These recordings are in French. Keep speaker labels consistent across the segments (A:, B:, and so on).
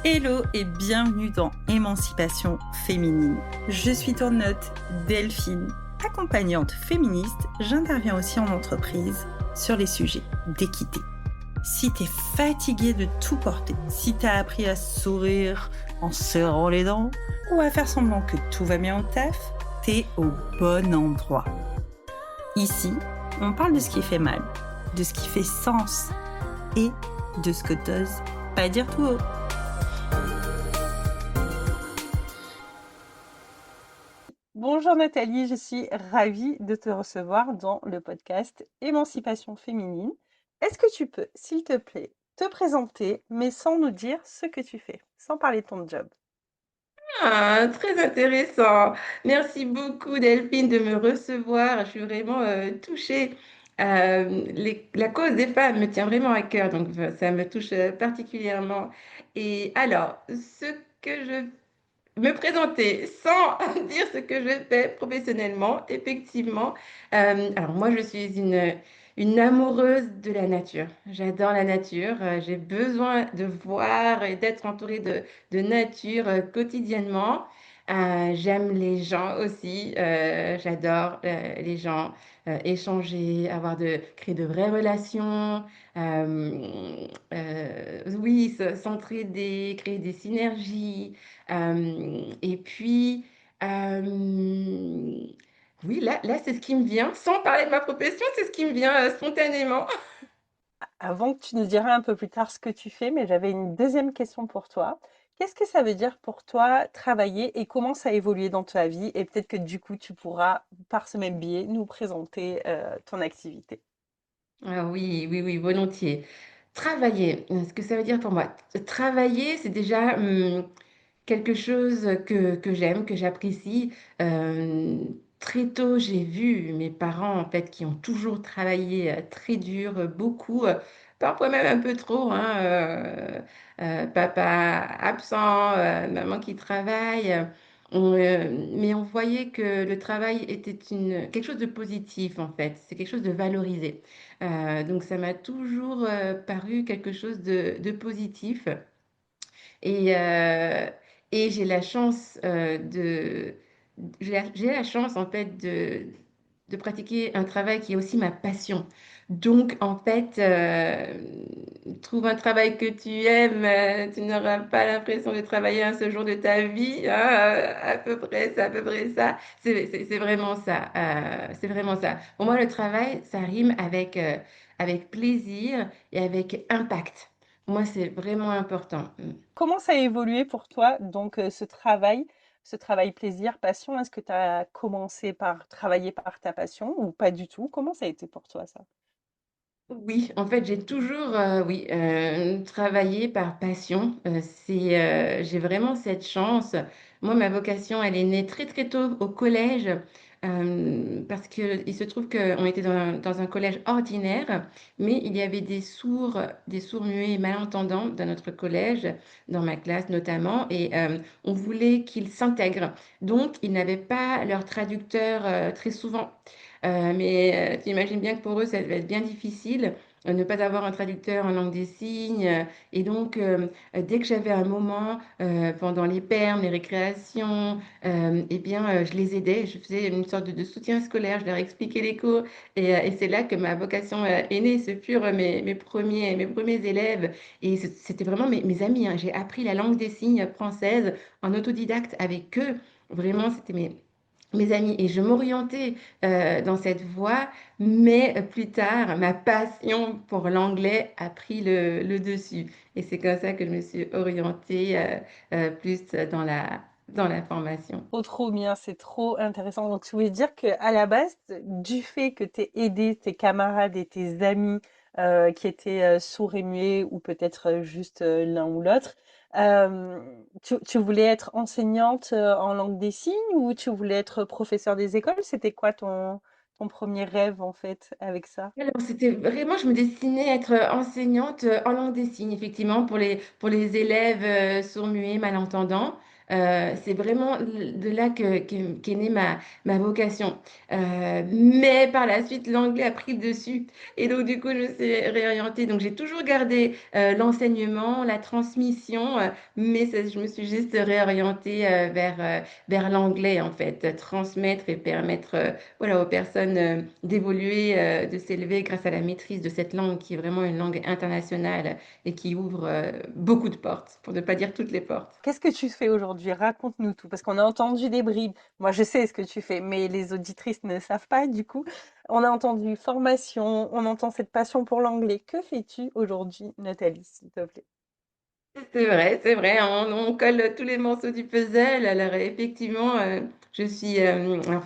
A: Hello et bienvenue dans Émancipation féminine. Je suis ton hôte Delphine, accompagnante féministe. J'interviens aussi en entreprise sur les sujets d'équité. Si t'es fatiguée de tout porter, si t'as appris à sourire en serrant les dents ou à faire semblant que tout va bien au taf, t'es au bon endroit. Ici, on parle de ce qui fait mal, de ce qui fait sens et de ce que t'oses pas dire tout haut. Bonjour Nathalie, je suis ravie de te recevoir dans le podcast Émancipation féminine. Est-ce que tu peux, s'il te plaît, te présenter, mais sans nous dire ce que tu fais, sans parler de ton job?
B: Ah, très intéressant. Merci beaucoup Delphine de me recevoir. Je suis vraiment touchée. La cause des femmes me tient vraiment à cœur, donc ça me touche particulièrement. Et alors, ce que je me présenter sans dire ce que je fais professionnellement, effectivement. Alors moi, je suis une amoureuse de la nature. J'adore la nature. J'ai besoin de voir et d'être entourée de nature quotidiennement. J'aime les gens aussi. J'adore les gens, échanger, créer de vraies relations. Oui, s'entraider, créer des synergies. Et puis, euh, oui, là c'est ce qui me vient. Sans parler de ma profession, c'est ce qui me vient spontanément.
A: Avant que tu nous diras un peu plus tard ce que tu fais, mais j'avais une deuxième question pour toi. Qu'est-ce que ça veut dire pour toi travailler et comment ça a évolué dans ta vie? Et peut-être que du coup, tu pourras, par ce même biais, nous présenter ton activité.
B: Ah oui, oui, oui, volontiers. Travailler, ce que ça veut dire pour moi. Travailler, c'est déjà quelque chose que j'aime, que j'apprécie. Euh, Très tôt, j'ai vu mes parents, en fait, qui ont toujours travaillé très dur, beaucoup, parfois même un peu trop, hein, papa absent, maman qui travaille. Mais on voyait que le travail était quelque chose de positif, en fait. C'est quelque chose de valorisé. Donc, ça m'a toujours paru quelque chose de positif. Et, euh, et j'ai la chance en fait de pratiquer un travail qui est aussi ma passion. Donc en fait, trouve un travail que tu aimes, tu n'auras pas l'impression de travailler un seul jour de ta vie, hein, à peu près, c'est à peu près ça. C'est vraiment ça. C'est vraiment ça. Pour moi, le travail, ça rime avec plaisir et avec impact. Moi, c'est vraiment important.
A: Comment ça a évolué pour toi, donc ce travail plaisir, passion? Est-ce que tu as commencé par travailler par ta passion ou pas du tout? Comment ça a été pour toi ça?
B: Oui, en fait, j'ai toujours, oui, travaillé par passion. J'ai vraiment cette chance. Moi, ma vocation, elle est née très très tôt au collège, parce que il se trouve qu'on était dans un collège ordinaire, mais il y avait des sourds muets et malentendants dans notre collège, dans ma classe notamment, et on voulait qu'ils s'intègrent. Donc, ils n'avaient pas leur traducteur très souvent. Mais tu imagines bien que pour eux, ça va être bien difficile ne pas avoir un traducteur en langue des signes. Et donc, dès que j'avais un moment pendant les permes, les récréations, eh bien, je les aidais. Je faisais une sorte de soutien scolaire. Je leur expliquais les cours. Et c'est là que ma vocation est née. Ce furent mes premiers élèves. Et c'était vraiment mes amis, hein. J'ai appris la langue des signes française en autodidacte avec eux. Vraiment, c'était mes amis et je m'orientais dans cette voie, mais plus tard, ma passion pour l'anglais a pris le dessus. Et c'est comme ça que je me suis orientée plus dans la formation.
A: Trop, trop bien, c'est trop intéressant. Donc, tu voulais dire que à la base, du fait que tu aies aidé tes camarades et tes amis qui étaient sourds et muets, ou peut-être juste l'un ou l'autre, euh, tu voulais être enseignante en langue des signes ou tu voulais être professeur des écoles? C'était quoi ton premier rêve en fait avec ça?
B: Alors, c'était vraiment, je me destinais à être enseignante en langue des signes, effectivement, pour les élèves sourds-muets, malentendants. C'est vraiment de là qu'est née ma vocation. Mais par la suite, l'anglais a pris le dessus. Et donc, du coup, je me suis réorientée. Donc, j'ai toujours gardé l'enseignement, la transmission, mais je me suis juste réorientée vers l'anglais, en fait. Transmettre et permettre voilà, aux personnes d'évoluer, de s'élever grâce à la maîtrise de cette langue qui est vraiment une langue internationale et qui ouvre beaucoup de portes, pour ne pas dire toutes les portes.
A: Qu'est-ce que tu fais aujourd'hui? Raconte-nous tout, parce qu'on a entendu des bribes. Moi, je sais ce que tu fais, mais les auditrices ne savent pas, du coup. On a entendu formation, on entend cette passion pour l'anglais. Que fais-tu aujourd'hui, Nathalie, s'il te plaît?
B: C'est vrai, on colle tous les morceaux du puzzle. Alors effectivement, je suis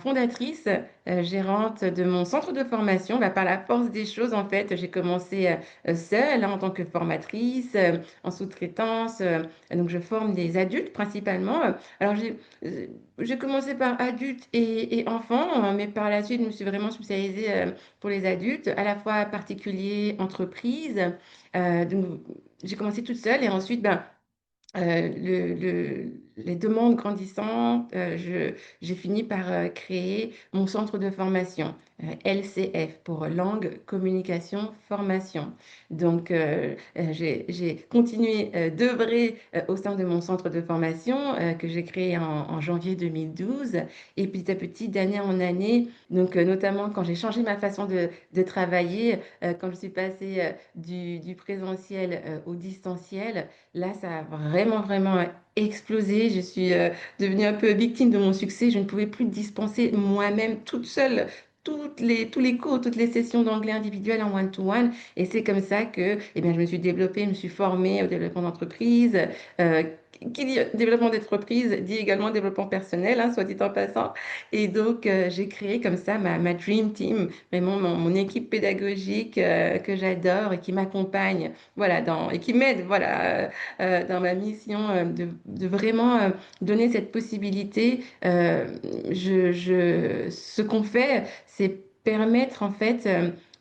B: fondatrice, gérante de mon centre de formation. Bah, par la force des choses, en fait, j'ai commencé seule hein, en tant que formatrice, en sous-traitance. Donc je forme des adultes principalement. Alors j'ai commencé par adultes et enfants, mais par la suite, je me suis vraiment spécialisée pour les adultes, à la fois particuliers, entreprises. Donc j'ai commencé toute seule et ensuite, ben, les demandes grandissant, j'ai fini par créer mon centre de formation, LCF, pour langue, communication, formation. Donc, j'ai continué d'œuvrer au sein de mon centre de formation que j'ai créé en janvier 2012. Et petit à petit, d'année en année, donc notamment quand j'ai changé ma façon de travailler, quand je suis passée du présentiel au distanciel, là, ça a vraiment explosé. Je suis devenue un peu victime de mon succès. Je ne pouvais plus dispenser moi-même toute seule tous les cours, toutes les sessions d'anglais individuelles en one-to-one. Et c'est comme ça que eh bien, je me suis développée, je me suis formée au développement d'entreprise. Euh, qui dit développement d'entreprise dit également développement personnel, hein, soit dit en passant. Et donc, j'ai créé comme ça ma Dream Team, vraiment mon équipe pédagogique que j'adore et qui m'accompagne voilà, et qui m'aide voilà, dans ma mission de vraiment donner cette possibilité. Ce qu'on fait, c'est permettre en fait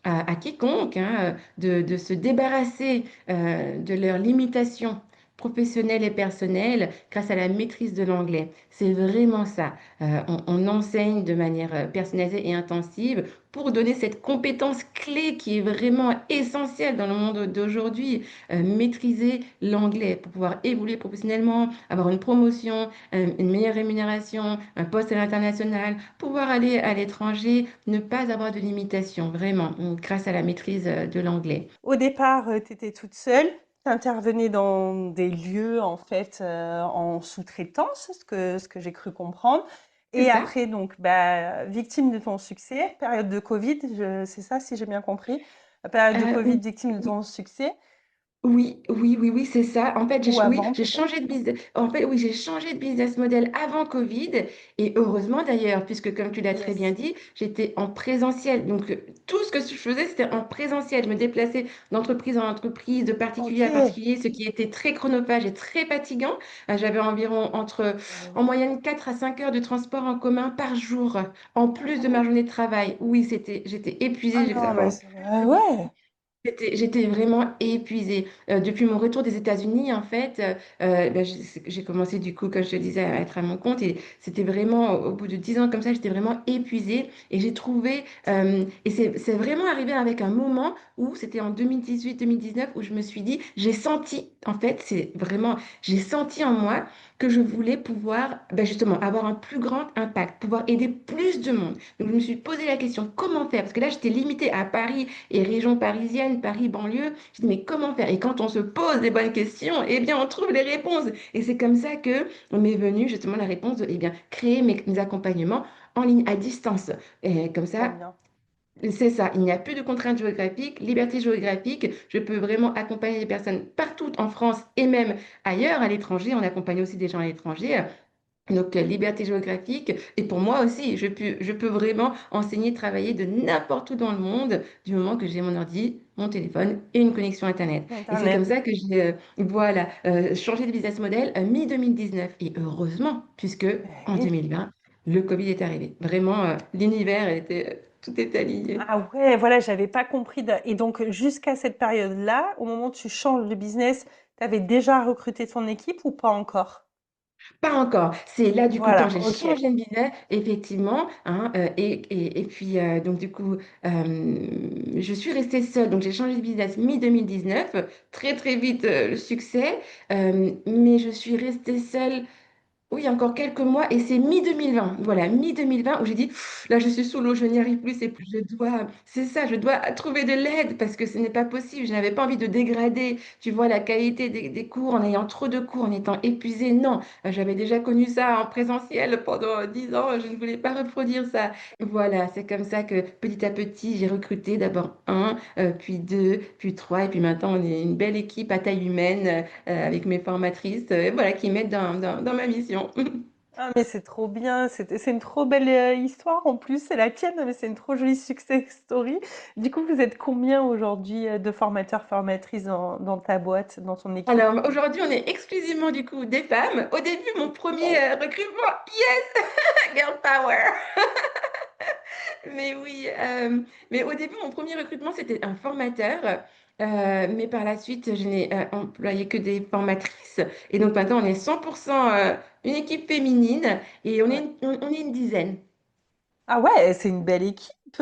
B: à quiconque hein, de se débarrasser de leurs limitations professionnelles et personnelles grâce à la maîtrise de l'anglais. C'est vraiment ça. On enseigne de manière personnalisée et intensive pour donner cette compétence clé qui est vraiment essentielle dans le monde d'aujourd'hui, maîtriser l'anglais pour pouvoir évoluer professionnellement, avoir une promotion, une meilleure rémunération, un poste à l'international, pouvoir aller à l'étranger, ne pas avoir de limitations, vraiment, grâce à la maîtrise de l'anglais.
A: Au départ, tu étais toute seule. Tu intervenais dans des lieux, en fait, en sous-traitance, ce que j'ai cru comprendre.
B: C'est
A: Et
B: ça?
A: après, donc, bah, victime de ton succès, période de Covid, c'est ça, si j'ai bien compris. Période de Covid,
B: Euh,
A: victime de ton succès,
B: Oui, c'est ça. En fait,
A: ou
B: oui,
A: avant
B: j'ai
A: peut-être?
B: changé de business. En fait, oui, j'ai changé de business model avant Covid et heureusement d'ailleurs, puisque comme tu l'as très bien
A: Yes.
B: dit, j'étais en présentiel. Donc, tout ce que je faisais, c'était en présentiel. Je me déplaçais d'entreprise en entreprise, de particulier
A: Ok.
B: à particulier, ce qui était très chronophage et très fatigant. J'avais environ en
A: Euh,
B: moyenne 4 à 5 heures de transport en commun par jour, en plus de ma journée de travail. Oui, j'étais
A: Ah
B: épuisée. J'ai fait ça
A: non, mais
B: pendant
A: ouais.
B: j'étais vraiment épuisée. Depuis mon retour des États-Unis, en fait, ben, j'ai commencé du coup, comme je te disais, à être à mon compte et c'était vraiment, au bout de 10 ans comme ça, j'étais vraiment épuisée et j'ai trouvé, et c'est vraiment arrivé avec un moment où c'était en 2018-2019 où je me suis dit, j'ai senti, en fait, c'est vraiment, j'ai senti en moi que je voulais pouvoir, ben, justement, avoir un plus grand impact, pouvoir aider plus de monde. Donc, je me suis posé la question, comment faire? Parce que là, j'étais limitée à Paris et région parisienne, Paris banlieue. Je dis, mais comment faire? Et quand on se pose les bonnes questions, eh bien, on trouve les réponses. Et c'est comme ça que m'est venue justement la réponse de, eh bien, créer mes accompagnements en ligne à distance. Et comme
A: Trop
B: ça,
A: bien.
B: c'est ça, il n'y a plus de contraintes géographiques, liberté géographique. Je peux vraiment accompagner les personnes partout en France et même ailleurs, à l'étranger. On accompagne aussi des gens à l'étranger. Donc, liberté géographique. Et pour moi aussi, je peux vraiment enseigner, travailler de n'importe où dans le monde, du moment que j'ai mon ordi, mon téléphone et une connexion Internet. Et c'est comme
A: Internet.
B: ça que j'ai voilà, changé de business model mi-2019. Et heureusement, puisque
A: Ben
B: en
A: oui.
B: 2020, le Covid est arrivé. Vraiment, l'univers était, tout est aligné.
A: Ah ouais, voilà, j'avais pas compris. Et donc, jusqu'à cette période-là, au moment où tu changes de business, tu avais déjà recruté ton équipe ou pas encore?
B: Pas encore. C'est là, du coup, quand
A: Voilà,
B: j'ai
A: ok.
B: changé de business, effectivement, hein, et puis, donc, du coup, je suis restée seule. Donc, j'ai changé de business mi-2019, très, très vite, le succès, mais je suis restée seule. Oui, encore quelques mois et c'est mi-2020. Voilà, mi-2020 où j'ai dit, pff, là, je suis sous l'eau, je n'y arrive plus, c'est ça, je dois trouver de l'aide parce que ce n'est pas possible. Je n'avais pas envie de dégrader, tu vois, la qualité des cours en ayant trop de cours, en étant épuisée. Non, j'avais déjà connu ça en présentiel pendant 10 ans, je ne voulais pas reproduire ça. Voilà, c'est comme ça que petit à petit, j'ai recruté d'abord un, puis deux, puis trois, et puis maintenant, on est une belle équipe à taille humaine avec mes formatrices, voilà, qui m'aident dans ma mission.
A: Ah, mais c'est trop bien, c'est une trop belle histoire en plus, c'est la tienne, mais c'est une trop jolie success story. Du coup, vous êtes combien aujourd'hui de formateurs, formatrices dans ta boîte, dans ton équipe?
B: Alors aujourd'hui, on est exclusivement du coup des femmes. Au début, mon premier recrutement, yes, girl power. Mais oui, mais au début, mon premier recrutement, c'était un formateur. Mais par la suite, je n'ai employé que des formatrices. Et donc maintenant, on est 100% une équipe féminine et
A: Ouais.
B: on est une dizaine.
A: Ah ouais, c'est une belle équipe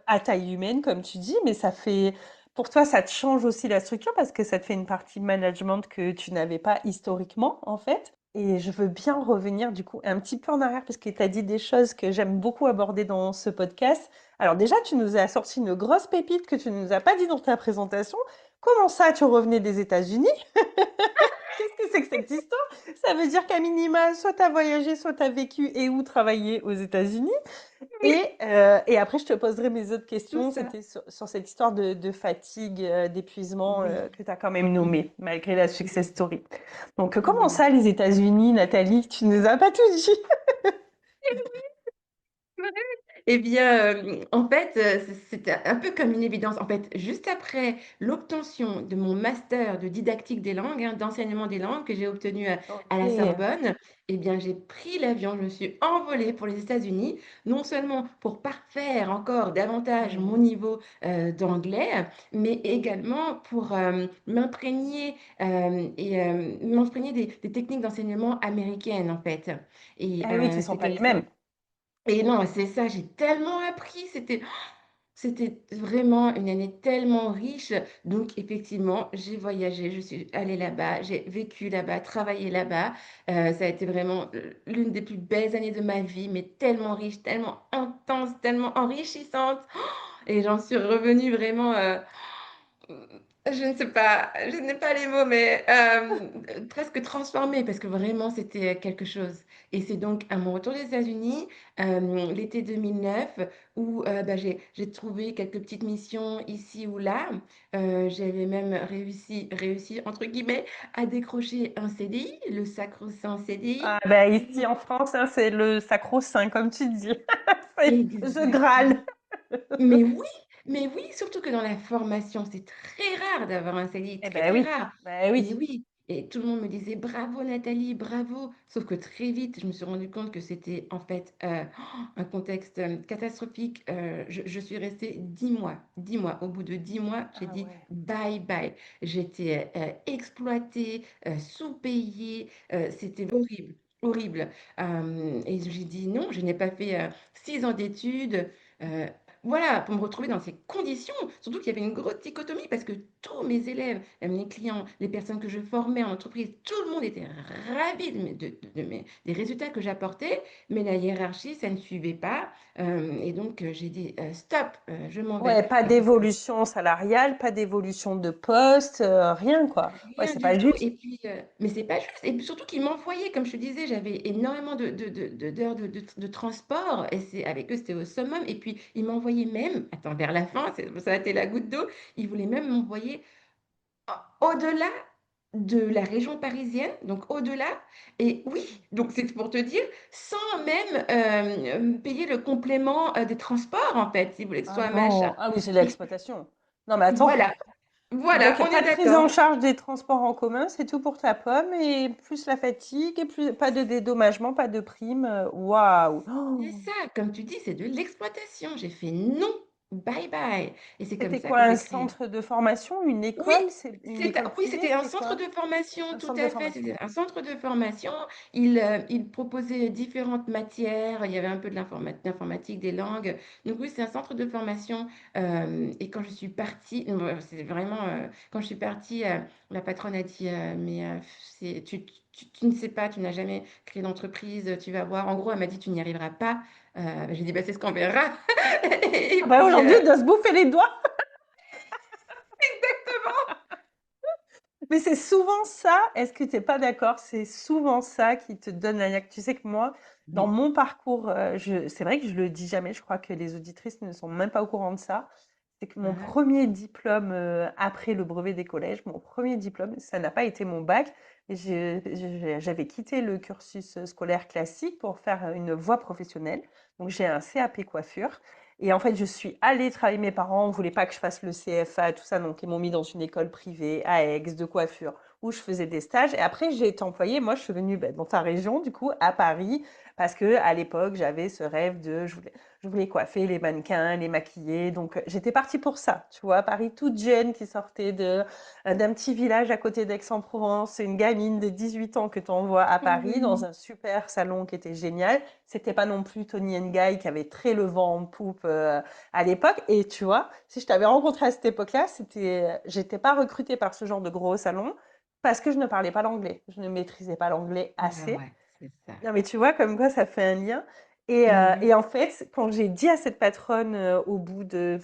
A: à taille humaine, comme tu dis, mais ça fait, pour toi, ça te change aussi la structure parce que ça te fait une partie management que tu n'avais pas historiquement, en fait. Et je veux bien revenir du coup un petit peu en arrière parce que tu as dit des choses que j'aime beaucoup aborder dans ce podcast. Alors déjà, tu nous as sorti une grosse pépite que tu ne nous as pas dit dans ta présentation. Comment ça, tu revenais des États-Unis? Qu'est-ce que c'est que cette histoire? Ça veut dire qu'à minima, soit tu as voyagé, soit tu as vécu et ou travaillé aux États-Unis.
B: Oui,
A: Et après, je te poserai mes autres
B: tout
A: questions.
B: ça.
A: C'était sur cette histoire de fatigue, d'épuisement
B: Oui,
A: que tu as quand même nommé, malgré la success
B: oui,
A: story. Donc, comment
B: oui.
A: ça, les États-Unis, Nathalie? Tu nous as pas tout dit.
B: Eh bien, en fait, c'était un peu comme une évidence. En fait, juste après l'obtention de mon master de didactique des langues, hein, d'enseignement des langues que j'ai obtenu à la
A: Ok.
B: Sorbonne, eh bien, j'ai pris l'avion, je me suis envolée pour les États-Unis, non seulement pour parfaire encore davantage mon
A: Mhm.
B: niveau d'anglais, mais également pour m'imprégner des techniques d'enseignement américaines, en fait. Et
A: Ah oui, qui sont
B: c'est
A: pas
B: comme
A: les
B: ça.
A: mêmes.
B: Et non, c'est ça, j'ai tellement appris, c'était vraiment une année tellement riche. Donc, effectivement, j'ai voyagé, je suis allée là-bas, j'ai vécu là-bas, travaillé là-bas. Ça a été vraiment l'une des plus belles années de ma vie, mais tellement riche, tellement intense, tellement enrichissante. Et j'en suis revenue vraiment je ne sais pas, je n'ai pas les mots, mais presque transformée parce que vraiment c'était quelque chose. Et c'est donc à mon retour des États-Unis, l'été 2009, où bah, j'ai trouvé quelques petites missions ici ou là. J'avais même réussi, entre guillemets, à décrocher un CDI, le sacro-saint CDI.
A: Ah bah ici en France, hein, c'est le sacro-saint, comme tu dis. C'est le
B: Exactement.
A: Graal.
B: Mais oui, mais oui, surtout que dans la formation, c'est très rare d'avoir un CDI,
A: Eh
B: très
A: ben
B: très
A: oui,
B: rare.
A: ben
B: Et
A: oui.
B: oui, et tout le monde me disait bravo Nathalie, bravo. Sauf que très vite, je me suis rendu compte que c'était en fait un contexte catastrophique. Je suis restée 10 mois. 10 mois. Au bout de 10 mois, j'ai
A: Ah
B: dit
A: ouais.
B: bye bye. J'étais exploitée, sous-payée. C'était horrible. Horrible. Et j'ai dit non, je n'ai pas fait 6 ans d'études. Euh, voilà, pour me retrouver dans ces conditions, surtout qu'il y avait une grosse dichotomie parce que tous mes élèves, même les clients, les personnes que je formais en entreprise, tout le monde était ravi des résultats que j'apportais, mais la hiérarchie, ça ne suivait pas. Et donc, j'ai dit, stop, je m'en vais.
A: Ouais, pas d'évolution salariale, pas d'évolution de poste, rien quoi. Ouais,
B: Rien
A: c'est
B: du
A: pas
B: tout.
A: juste.
B: Et puis, mais c'est pas juste. Et puis surtout qu'ils m'envoyaient, comme je te disais, j'avais énormément d'heures de transport. Et c'est, avec eux, c'était au summum. Et puis, ils m'envoyaient même, attends, vers la fin, ça a été la goutte d'eau, ils voulaient même m'envoyer au-delà de la région parisienne, donc au-delà. Et oui, donc c'est pour te dire, sans même me payer le complément des transports, en fait, s'ils voulaient que ce
A: Ah
B: soit un machin.
A: non, ah oui, c'est de
B: Et
A: l'exploitation. Non mais attends,
B: voilà, voilà,
A: donc
B: on
A: pas
B: est
A: de prise
B: d'accord.
A: en charge des transports en commun, c'est tout pour ta pomme et plus la fatigue et plus pas de dédommagement, pas de prime. Waouh.
B: C'est
A: Oh.
B: ça, comme tu dis, c'est de l'exploitation. J'ai fait non. bye bye. Et c'est comme
C: C'était
B: ça
C: quoi,
B: que
C: un
B: j'ai créé.
C: centre de formation, une
B: Oui,
C: école? C'est une école
B: oui,
C: privée?
B: c'était un
C: C'était
B: centre
C: quoi?
B: de formation,
C: Un
B: tout
C: centre de
B: à fait.
C: formation.
B: C'était un centre de formation. Il proposait différentes matières. Il y avait un peu de l'informatique, des langues. Donc oui, c'est un centre de formation. Et quand je suis partie, c'est vraiment quand je suis partie, la patronne a dit, mais tu ne sais pas, tu n'as jamais créé d'entreprise, tu vas voir. En gros, elle m'a dit, tu n'y arriveras pas. J'ai dit, bah, c'est ce qu'on verra.
C: Ah
B: Et
C: bah,
B: puis,
C: aujourd'hui, on doit se bouffer les doigts.
B: exactement.
C: Mais c'est souvent ça, est-ce que tu es pas d'accord? C'est souvent ça qui te donne la niaque. Tu sais que moi, dans
B: Oui.
C: mon parcours, c'est vrai que je le dis jamais, je crois que les auditrices ne sont même pas au courant de ça. C'est que mon
B: Ah,
C: premier diplôme, après le brevet des collèges, mon premier diplôme, ça n'a pas été mon bac. J'avais quitté le cursus scolaire classique pour faire une voie professionnelle. Donc j'ai un CAP coiffure. Et en fait, je suis allée travailler. Mes parents ne voulaient pas que je fasse le CFA, tout ça, donc ils m'ont mis dans une école privée à Aix de coiffure où je faisais des stages. Et après, j'ai été employée. Moi, je suis venue dans ta région, du coup, à Paris, parce que à l'époque, j'avais ce rêve de, je voulais coiffer les mannequins, les maquiller. Donc, j'étais partie pour ça. Tu vois, à Paris, toute jeune qui sortait d'un petit village à côté d'Aix-en-Provence, une gamine de 18 ans que tu envoies à Paris dans
B: oui.
C: un super salon qui était génial. C'était pas non plus Tony Guy qui avait très le vent en poupe à l'époque. Et tu vois, si je t'avais rencontré à cette époque-là, j'étais pas recrutée par ce genre de gros salon parce que je ne parlais pas l'anglais. Je ne maîtrisais pas l'anglais
B: Ah
C: assez.
B: ouais, c'est ça.
C: Non, mais tu vois, comme quoi ça fait un lien.
B: Mais
C: Et
B: oui.
C: en fait, quand j'ai dit à cette patronne au bout de...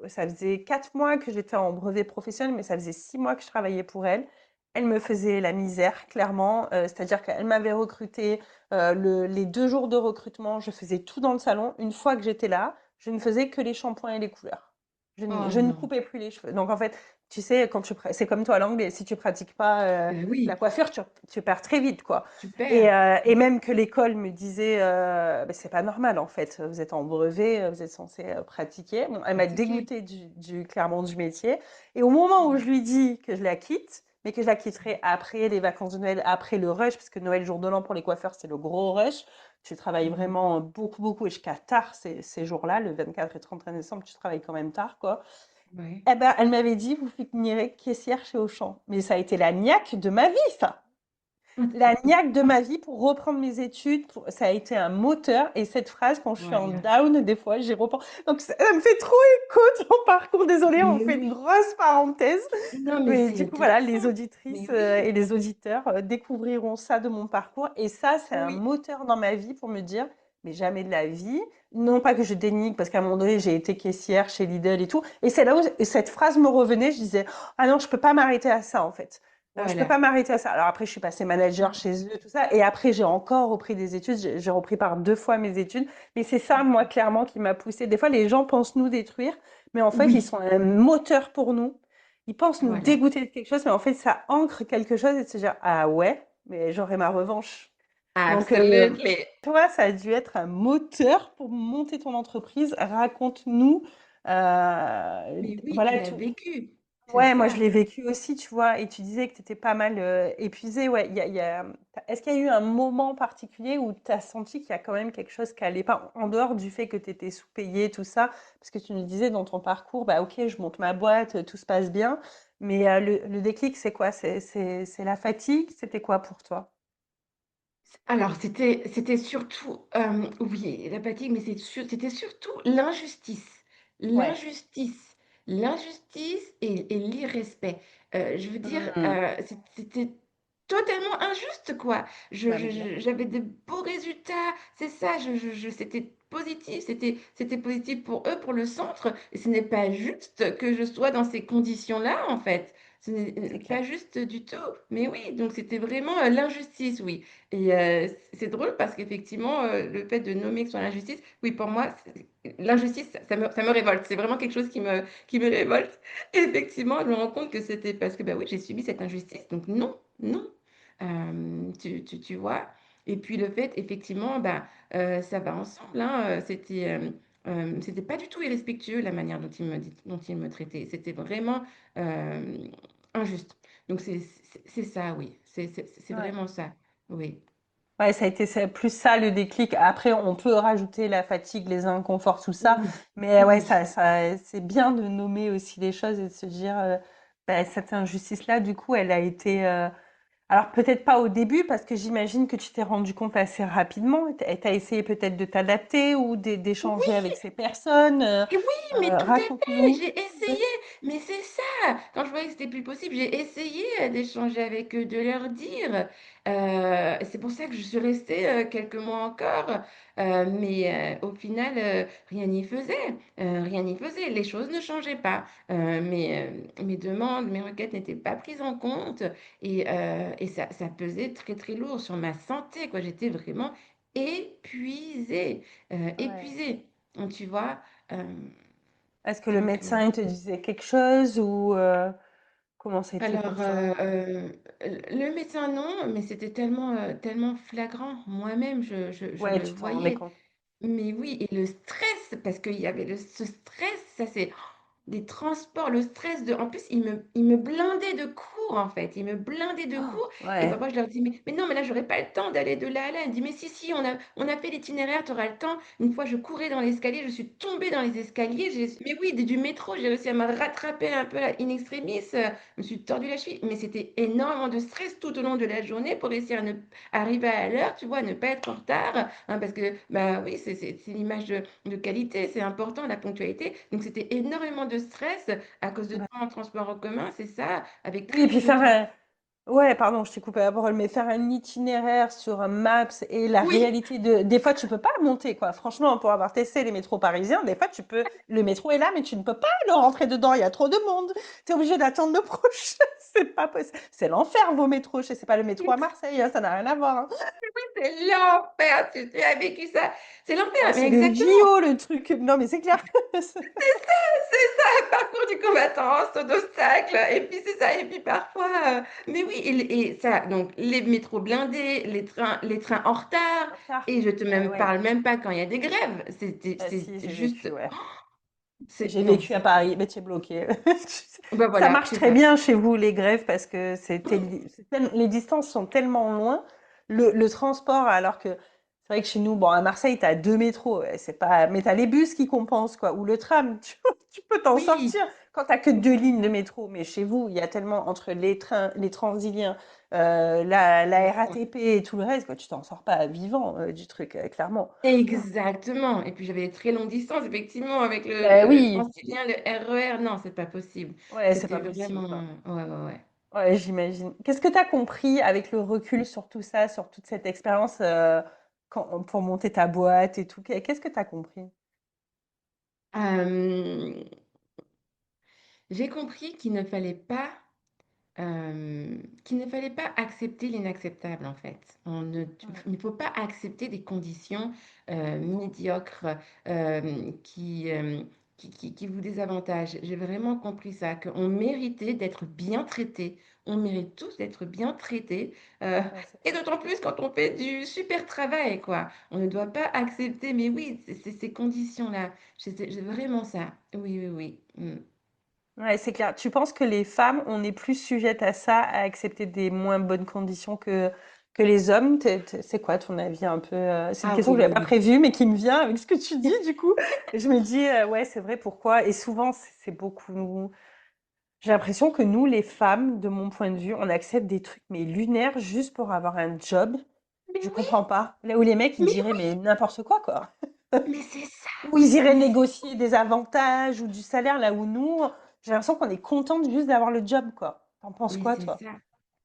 C: Ça faisait 4 mois que j'étais en brevet professionnel, mais ça faisait 6 mois que je travaillais pour elle. Elle me faisait la misère, clairement. C'est-à-dire qu'elle m'avait recruté les 2 jours de recrutement. Je faisais tout dans le salon. Une fois que j'étais là, je ne faisais que les shampoings et les couleurs.
B: Oh
C: Je ne
B: non.
C: coupais plus les cheveux. Donc en fait, tu sais, c'est comme toi l'anglais. Si tu pratiques pas la
B: Oui,
C: coiffure, tu perds très vite, quoi.
B: super.
C: Et même que l'école me disait, bah, c'est pas normal en fait, vous êtes en brevet, vous êtes censé pratiquer. Bon, elle m'a
B: Pratiquer.
C: dégoûtée clairement du métier. Et au moment où je
B: Ouais.
C: lui dis que je la quitte, mais que je la quitterai après les vacances de Noël, après le rush, parce que Noël, jour de l'an pour les coiffeurs, c'est le gros rush. Tu travailles
B: Mhm.
C: vraiment beaucoup, beaucoup et jusqu'à tard ces jours-là, le 24 et 31 décembre, tu travailles quand même tard, quoi.
B: Ouais.
C: Eh ben, elle m'avait dit, vous finirez caissière chez Auchan. Mais ça a été la niaque de ma vie, ça. La niaque de ma vie pour reprendre mes études, ça a été un moteur. Et cette phrase, quand je suis en
B: Voilà.
C: down, des fois, j'y repense. Donc, ça me fait trop écho ton parcours. Désolée, on
B: Mais
C: fait une
B: oui.
C: grosse parenthèse.
B: Non, mais
C: Mais
B: c'est
C: du coup, voilà, les
B: intéressant. Mais
C: auditrices
B: oui.
C: et les auditeurs découvriront ça de mon parcours. Et ça, c'est un
B: Oui.
C: moteur dans ma vie pour me dire, mais jamais de la vie. Non pas que je dénigre, parce qu'à un moment donné, j'ai été caissière chez Lidl et tout. Et c'est là où cette phrase me revenait. Je disais, ah non, je peux pas m'arrêter à ça, en fait. Je peux pas
B: Voilà.
C: m'arrêter à ça. Alors après, je suis passée manager chez eux, tout ça. Et après, j'ai encore repris des études. J'ai repris par 2 fois mes études. Mais c'est ça, moi, clairement, qui m'a poussée. Des fois, les gens pensent nous détruire, mais en fait, ils
B: Oui.
C: sont un moteur pour nous. Ils pensent nous
B: Voilà.
C: dégoûter de quelque chose, mais en fait, ça ancre quelque chose et de se dire, ah ouais, mais j'aurai ma revanche. Donc,
B: Absolutely.
C: toi, ça a dû être un moteur pour monter ton entreprise. Raconte-nous,
B: Mais oui, tu
C: voilà,
B: l'as vécu. C'est
C: ouais, moi je
B: ça.
C: l'ai vécu aussi, tu vois, et tu disais que tu étais pas mal épuisée. Ouais, est-ce qu'il y a eu un moment particulier où tu as senti qu'il y a quand même quelque chose qui allait pas, en dehors du fait que tu étais sous-payée, tout ça, parce que tu nous disais dans ton parcours, bah ok, je monte ma boîte, tout se passe bien, mais le déclic, c'est quoi? C'est la fatigue? C'était quoi pour toi?
B: Alors, c'était surtout, oui, la fatigue, mais c'était surtout l'injustice.
C: Ouais.
B: L'injustice. L'injustice et l'irrespect. Je veux dire,
C: Hmm.
B: c'était totalement injuste, quoi.
C: Bah, bien sûr.
B: J'avais de beaux résultats, c'est ça, c'était positif, c'était positif pour eux, pour le centre. Et ce n'est pas juste que je sois dans ces conditions-là, en fait. Ce n'est
C: C'est
B: pas
C: clair.
B: juste du tout. Mais oui, donc c'était vraiment l'injustice, oui. Et c'est drôle parce qu'effectivement, le fait de nommer que ce soit l'injustice, oui, pour moi, l'injustice, ça me révolte. C'est vraiment quelque chose qui me révolte. Et effectivement, je me rends compte que c'était parce que, bah oui, j'ai subi cette injustice. Donc non, non. Tu vois? Et puis le fait, effectivement, bah, ça va ensemble, hein, c'était pas du tout irrespectueux la manière dont il me traitait. C'était vraiment injuste. Donc c'est ça, oui. C'est
C: Ouais.
B: vraiment ça. Oui.
C: Ouais, ça a été plus ça le déclic. Après, on peut rajouter la fatigue, les inconforts, tout ça.
B: Oui,
C: Mais ouais,
B: oui.
C: c'est bien de nommer aussi les choses et de se dire, bah, cette injustice-là, du coup, elle a été, alors peut-être pas au début, parce que j'imagine que tu t'es rendu compte assez rapidement. Et t'as essayé peut-être de t'adapter ou d'échanger
B: Oui,
C: avec ces personnes.
B: et oui, mais tout à fait,
C: Raconte-nous.
B: j'ai
C: Ouais.
B: essayé, mais c'est ça. Quand je voyais que c'était plus possible, j'ai essayé d'échanger avec eux, de leur dire. C'est pour ça que je suis restée quelques mois encore, mais au final, rien n'y faisait. Rien n'y faisait. Les choses ne changeaient pas. Mes demandes, mes requêtes n'étaient pas prises en compte et ça pesait très très lourd sur ma santé, quoi. J'étais vraiment épuisée,
C: Ouais.
B: épuisée. Donc, tu vois. Euh,
C: Est-ce que le
B: donc,
C: médecin il te disait quelque chose ou comment ça a été pour
B: alors,
C: toi?
B: le médecin, non, mais c'était tellement flagrant. Moi-même, je
C: Ouais,
B: le
C: tu t'en rendais
B: voyais.
C: compte.
B: Mais oui, et le stress, parce qu'il y avait ce stress, ça c'est des transports, le stress de... En plus, ils me blindaient de cours, en fait. Ils me blindaient de
C: Oh,
B: cours. Et
C: ouais.
B: parfois, je leur dis, mais non, mais là, j'aurais pas le temps d'aller de là à là. Ils me disent, mais si, on a fait l'itinéraire, tu auras le temps. Une fois, je courais dans l'escalier, je suis tombée dans les escaliers. Mais oui, du métro, j'ai réussi à me rattraper un peu in extremis. Je me suis tordu la cheville. Mais c'était énormément de stress tout au long de la journée pour réussir à arriver à l'heure, tu vois, à ne pas être en retard. Hein, parce que, bah oui, c'est l'image de qualité, c'est important, la ponctualité. Donc, c'était énormément de stress à cause de
C: Bah,
B: temps en transport en commun, c'est ça, avec
C: oui, et
B: très
C: puis
B: peu de
C: faire
B: temps.
C: un, ouais, pardon, je t'ai coupé la parole, mais faire un itinéraire sur un Maps et la
B: Oui,
C: réalité des fois, tu peux pas monter, quoi. Franchement, pour avoir testé les métros parisiens, des fois, le métro est là, mais tu ne peux pas le rentrer dedans, il y a trop de monde. Tu es obligé d'attendre le prochain. C'est pas possible. C'est l'enfer, vos métros. Je sais pas le métro à Marseille, hein, ça n'a rien à voir, hein.
B: c'est l'enfer, tu as vécu ça. C'est
C: Oh,
B: l'enfer, mais
C: c'est le
B: exactement.
C: JO, le truc. Non, mais c'est clair.
B: C'est ça, parcours du combattant, saut d'obstacle, et puis c'est ça, et puis parfois, mais oui, et ça, donc les métros blindés, les trains en retard,
C: En retard.
B: et je te
C: Bah
B: même
C: ouais.
B: parle même pas quand il y a des grèves,
C: Bah
B: c'est
C: si, j'ai vécu,
B: juste,
C: ouais.
B: c'est,
C: J'ai
B: non,
C: vécu à Paris, mais tu es bloqué.
B: bah
C: Ça
B: voilà,
C: marche
B: c'est
C: très
B: ça.
C: bien chez vous, les grèves, parce que les distances sont tellement loin. Le transport, alors que c'est vrai que chez nous, bon, à Marseille, tu as deux métros, ouais, c'est pas, mais tu as les bus qui compensent, quoi, ou le tram, tu peux t'en
B: Oui,
C: sortir quand tu que deux lignes de métro. Mais chez vous, il y a tellement entre les trains, les Transiliens, la RATP et tout le reste, quoi, tu t'en sors pas vivant du truc, clairement.
B: exactement. Et puis j'avais des très longues distances, effectivement, avec le,
C: Ben
B: le
C: oui,
B: Transilien, le RER. Non, c'est pas possible.
C: ouais, c'est
B: C'était
C: pas possible,
B: vraiment.
C: quoi.
B: Ouais, ouais, ouais.
C: Ouais, j'imagine. Qu'est-ce que tu as compris avec le recul sur tout ça, sur toute cette expérience pour monter ta boîte et tout? Qu'est-ce que tu as compris?
B: Euh, j'ai compris qu'il ne fallait pas accepter l'inacceptable, en fait.
C: Ouais,
B: Il ne faut pas accepter des conditions médiocres qui, qui vous désavantagent. J'ai vraiment compris ça, qu'on méritait d'être bien traité. On mérite tous d'être bien traités. euh,
C: ouais, c'est
B: et
C: clair.
B: d'autant plus quand on fait du super travail, quoi. On ne doit pas accepter, mais oui, c'est ces conditions-là. J'ai vraiment ça. Oui, oui, oui.
C: Ouais, c'est clair. Tu penses que les femmes, on est plus sujettes à ça, à accepter des moins bonnes conditions que les hommes? C'est quoi ton avis un peu? C'est une
B: Ah
C: question
B: oui,
C: que je
B: oui,
C: n'avais pas
B: oui.
C: prévue, mais qui me vient avec ce que tu dis, du coup. Et je me dis, ouais, c'est vrai, pourquoi? Et souvent, c'est beaucoup. J'ai l'impression que nous, les femmes, de mon point de vue, on accepte des trucs mais lunaires juste pour avoir un job.
B: Mais
C: Je
B: oui,
C: comprends pas. Là où les mecs, ils
B: mais
C: diraient mais n'importe quoi, quoi.
B: Mais c'est ça,
C: Ou ils iraient
B: mais c'est
C: négocier des avantages ou du salaire, là où nous, j'ai l'impression qu'on est contente juste d'avoir le job, quoi. T'en penses
B: mais
C: quoi,
B: c'est
C: toi?
B: ça.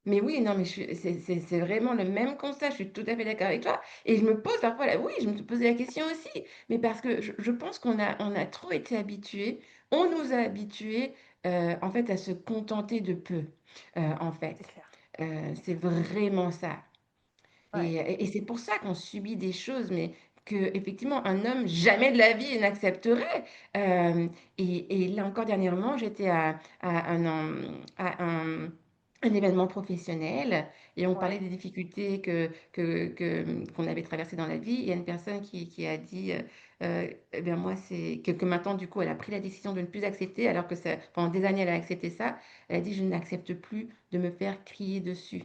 B: Mais oui, non, mais c'est vraiment le même constat, je suis tout à fait d'accord avec toi. Et je me pose parfois, oui, je me posais la question aussi, mais parce que je pense qu'on a trop été habitués, on nous a habitués en fait à se contenter de peu, en fait.
C: C'est clair.
B: C'est vraiment ça.
C: Ouais,
B: Et c'est pour ça qu'on subit des choses, mais que effectivement un homme jamais de la vie n'accepterait. Euh, et là encore dernièrement, j'étais à un événement professionnel et on parlait
C: ouais,
B: des difficultés qu'on avait traversées dans la vie. Il y a une personne qui a dit, eh bien moi, que maintenant, du coup, elle a pris la décision de ne plus accepter, alors que pendant des années, elle a accepté ça. Elle a dit, je n'accepte plus de me faire crier dessus.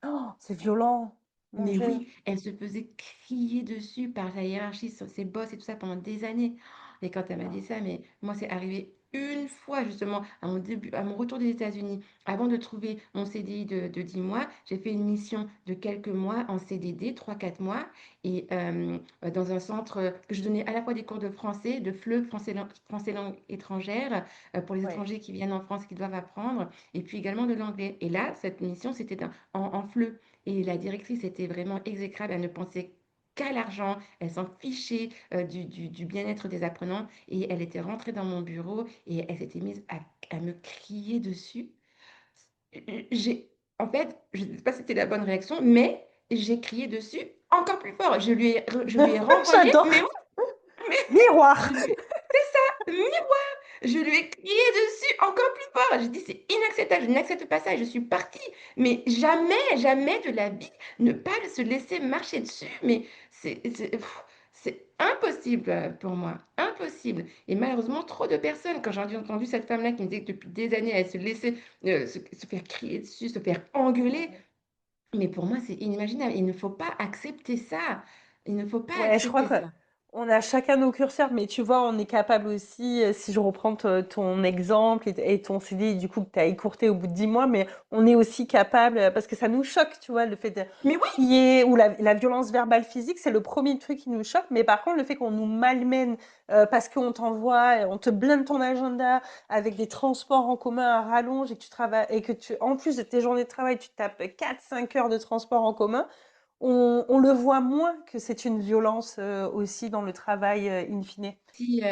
C: oh, c'est violent. Mon
B: Mais
C: Dieu.
B: oui, elle se faisait crier dessus par sa hiérarchie, sur ses boss et tout ça pendant des années. Et quand elle m'a dit ça, mais moi, c'est arrivé une fois justement à mon début, à mon retour des États-Unis. Avant de trouver mon CDI de 10 mois, j'ai fait une mission de quelques mois en CDD, 3 4 mois, et dans un centre que je donnais à la fois des cours de français, de FLE, français langue étrangère, pour les
C: Ouais.
B: étrangers qui viennent en France, qui doivent apprendre, et puis également de l'anglais. Et là, cette mission, c'était en FLE. Et la directrice était vraiment exécrable. Elle ne pensait qu'à l'argent. Elle s'en fichait du bien-être des apprenants. Et elle était rentrée dans mon bureau et elle s'était mise à me crier dessus. J'ai, en fait, je ne sais pas si c'était la bonne réaction, mais j'ai crié dessus encore plus fort. Je lui ai renvoyé,
C: J'adore.
B: mais oui, mais je
C: Miroir.
B: lui, c'est ça, je lui ai crié dessus encore plus fort. J'ai dit, c'est inacceptable, je n'accepte pas ça. Et je suis partie. Mais jamais, jamais de la vie, ne pas se laisser marcher dessus. Mais c'est impossible pour moi. Impossible. Et malheureusement, trop de personnes, quand j'ai entendu cette femme-là qui me disait que depuis des années, elle se laissait se faire crier dessus, se faire engueuler. Mais pour moi, c'est inimaginable. Il ne faut pas accepter ça. Il ne faut pas
C: Ouais, je crois
B: accepter
C: que
B: ça.
C: on a chacun nos curseurs, mais tu vois, on est capable aussi, si je reprends ton exemple et ton CD, du coup, que tu as écourté au bout de 10 mois, mais on est aussi capable, parce que ça nous choque, tu vois, le fait de
B: Mais oui,
C: crier ou la violence verbale physique, c'est le premier truc qui nous choque, mais par contre, le fait qu'on nous malmène parce qu'on t'envoie, on te blinde ton agenda avec des transports en commun à rallonge et que tu travailles, et que en plus de tes journées de travail, tu tapes 4 5 heures de transport en commun, on le voit moins que c'est une violence aussi dans le travail in fine.
B: si,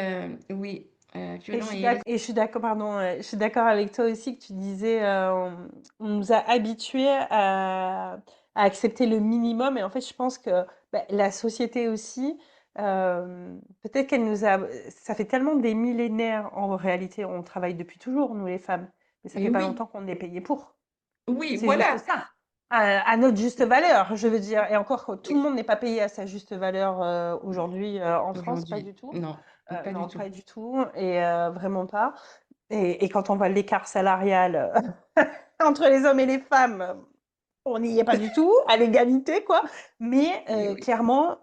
B: oui,
C: Et je
B: violent
C: suis
B: et
C: et je suis d'accord, pardon, je suis d'accord avec toi aussi que tu disais, on nous a habitués à accepter le minimum. Et en fait, je pense que bah, la société aussi, peut-être qu'elle nous a, ça fait tellement des millénaires en réalité, on travaille depuis toujours, nous les femmes, mais ça
B: et
C: fait pas
B: oui,
C: longtemps qu'on est payé pour.
B: oui,
C: C'est juste
B: voilà.
C: ça. À notre juste valeur, je veux dire. Et encore, tout le monde n'est pas payé à sa juste valeur aujourd'hui en France, pas
B: Aujourd'hui,
C: du tout.
B: non, pas du
C: Non,
B: tout.
C: pas du tout. Et vraiment pas. Et quand on voit l'écart salarial entre les hommes et les femmes, on n'y est pas du tout, à l'égalité, quoi. Mais
B: Et oui.
C: clairement,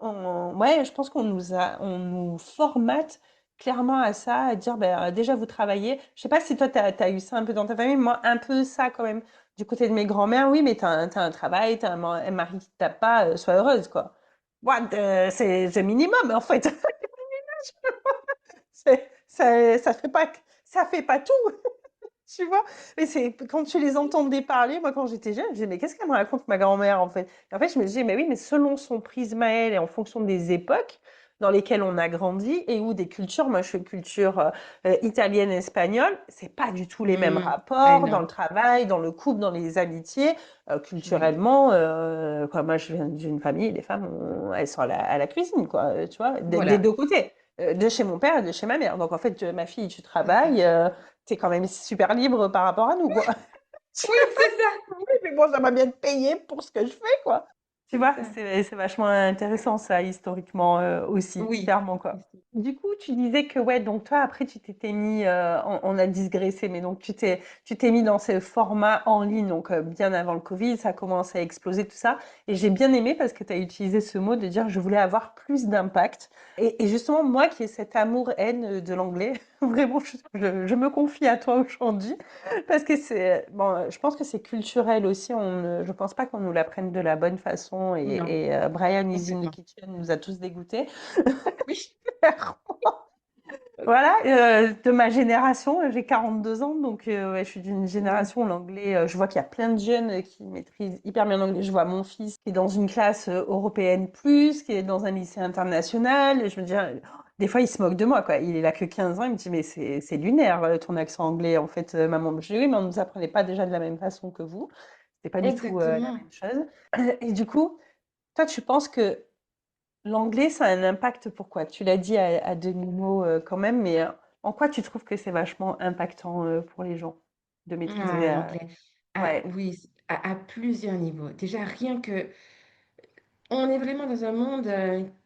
C: ouais, je pense on nous formate clairement à ça, à dire, ben, déjà, vous travaillez. Je sais pas si toi, tu as eu ça un peu dans ta famille, moi, un peu ça quand même. Du côté de mes grands-mères, oui, mais t'as un travail, t'as un mari qui tape pas, sois heureuse, quoi. What, c'est le minimum, en fait. Ça fait pas tout. Tu vois? Mais c'est quand tu les entendais parler, moi quand j'étais jeune, je disais: «Mais qu'est-ce qu'elle me raconte ma grand-mère en fait?» Et en fait, je me disais: «Mais oui, mais selon son prisme à elle et en fonction des époques dans lesquelles on a grandi et ou des cultures», moi je suis culture italienne, espagnole, c'est pas du tout les mêmes
B: Ah
C: rapports dans
B: non,
C: le travail, dans le couple, dans les amitiés.
B: oui,
C: Culturellement, quoi, moi je viens d'une famille, les femmes, elles sont à la cuisine, quoi, tu vois, des
B: voilà,
C: deux côtés. De chez mon père et de chez ma mère. Donc en fait, ma fille, tu
B: c'est ça.
C: travailles, t'es quand même super libre par rapport à nous, quoi.
B: Oui, c'est ça,
C: Oui, mais bon, j'aimerais bien te payer pour ce que je fais, quoi. Tu
B: c'est
C: vois,
B: ça.
C: c'est vachement intéressant ça, historiquement aussi,
B: Oui,
C: clairement, quoi. Du coup, tu disais que, ouais, donc toi, après, tu t'étais mis, on a digressé, mais donc tu t'es mis dans ce format en ligne, donc bien avant le Covid, ça a commencé à exploser, tout ça. Et j'ai bien aimé parce que tu as utilisé ce mot de dire, je voulais avoir plus d'impact. Et justement, moi qui ai cet amour-haine de l'anglais, vraiment, je me confie à toi aujourd'hui. Parce que c'est bon, je pense que c'est culturel aussi. Je pense pas qu'on nous l'apprenne de la bonne façon.
B: non,
C: Brian is in the
B: complètement.
C: kitchen nous a tous dégoûtés.
B: Oui,
C: Voilà, de ma génération, j'ai 42 ans, donc ouais, je suis d'une
B: oui,
C: génération où l'anglais, je vois qu'il y a plein de jeunes qui maîtrisent hyper bien l'anglais. Je vois mon fils qui est dans une classe européenne plus, qui est dans un lycée international. Et je me dis, des fois, il se moque de moi, quoi. Il est là que 15 ans, il me dit, mais c'est lunaire, ton accent anglais, en fait, maman. Je dis, oui, mais on ne nous apprenait pas déjà de la même façon que vous. C'est pas du tout la
B: exactement.
C: même chose. Et du coup, toi, tu penses que l'anglais, ça a un impact pourquoi? Tu l'as dit à demi-mot quand même, mais en quoi tu trouves que c'est vachement impactant pour les gens de maîtriser
B: Ah, l'anglais. Ah,
C: ouais,
B: oui, à plusieurs niveaux. Déjà, rien que On est vraiment dans un monde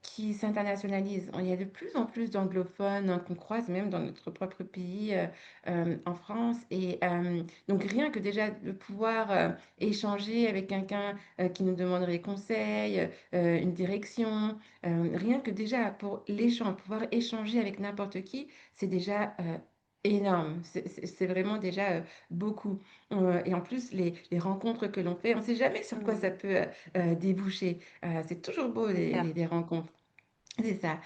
B: qui s'internationalise. Il y a de plus en plus d'anglophones qu'on croise même dans notre propre pays, en France. Et donc rien que déjà de pouvoir échanger avec quelqu'un qui nous demanderait conseil, une direction, rien que déjà pour l'échange, pouvoir échanger avec n'importe qui, c'est déjà énorme. C'est vraiment déjà beaucoup. Et en plus, les rencontres que l'on fait, on ne sait jamais sur quoi ça
C: Mm.
B: peut déboucher. C'est toujours beau
C: C'est clair.
B: les rencontres. C'est ça.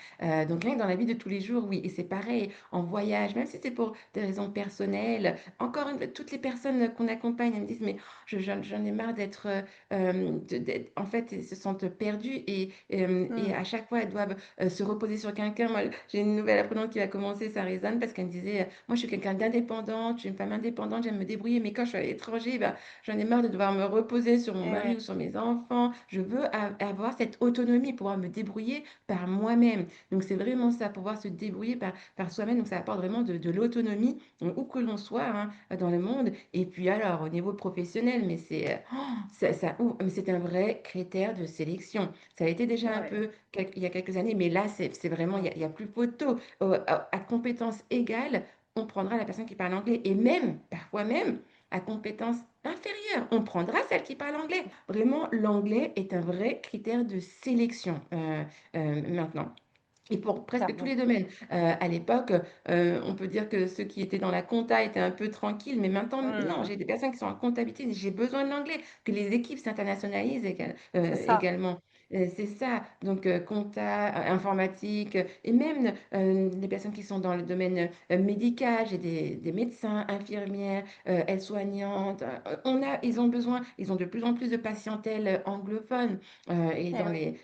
B: Donc rien que dans la vie de tous les jours, oui. Et c'est pareil en voyage, même si c'est pour des raisons personnelles. Encore une fois, toutes les personnes qu'on accompagne, elles me disent, mais j'en ai marre d'être, en fait, elles se sentent perdues et
C: Mm.
B: à chaque fois, elles doivent se reposer sur quelqu'un. Moi, j'ai une nouvelle apprenante qui va commencer, ça résonne parce qu'elle me disait, moi, je suis quelqu'un d'indépendante, je suis une femme indépendante, j'aime me débrouiller, mais quand je suis à l'étranger, bah, j'en ai marre de devoir me reposer sur mon
C: Et
B: mari
C: ouais,
B: ou sur mes enfants. Je veux avoir cette autonomie, pouvoir me débrouiller par moi-même. Donc c'est vraiment ça, pouvoir se débrouiller par soi-même. Donc ça apporte vraiment de l'autonomie, où que l'on soit hein, dans le monde. Et puis alors, au niveau professionnel, mais mais c'est un vrai critère de sélection. Ça a été déjà un
C: ouais,
B: peu il y a quelques années, mais là, c'est vraiment, il y a plus photo. À compétences égales, on prendra la personne qui parle anglais. Et même, parfois même, à compétences inférieures, on prendra celle qui parle anglais. Vraiment, l'anglais est un vrai critère de sélection maintenant. Et pour presque tous
C: clairement.
B: les domaines. À l'époque, on peut dire que ceux qui étaient dans la compta étaient un peu tranquilles, mais maintenant, non,
C: Mm.
B: j'ai des personnes qui sont en comptabilité, j'ai besoin de l'anglais, que les équipes s'internationalisent
C: C'est ça.
B: également. C'est ça, donc compta, informatique, et même les personnes qui sont dans le domaine médical, j'ai des médecins, infirmières, aides-soignantes, ils ont besoin, ils ont de plus en plus de patientèle anglophone, et
C: Et
B: dans
C: oui,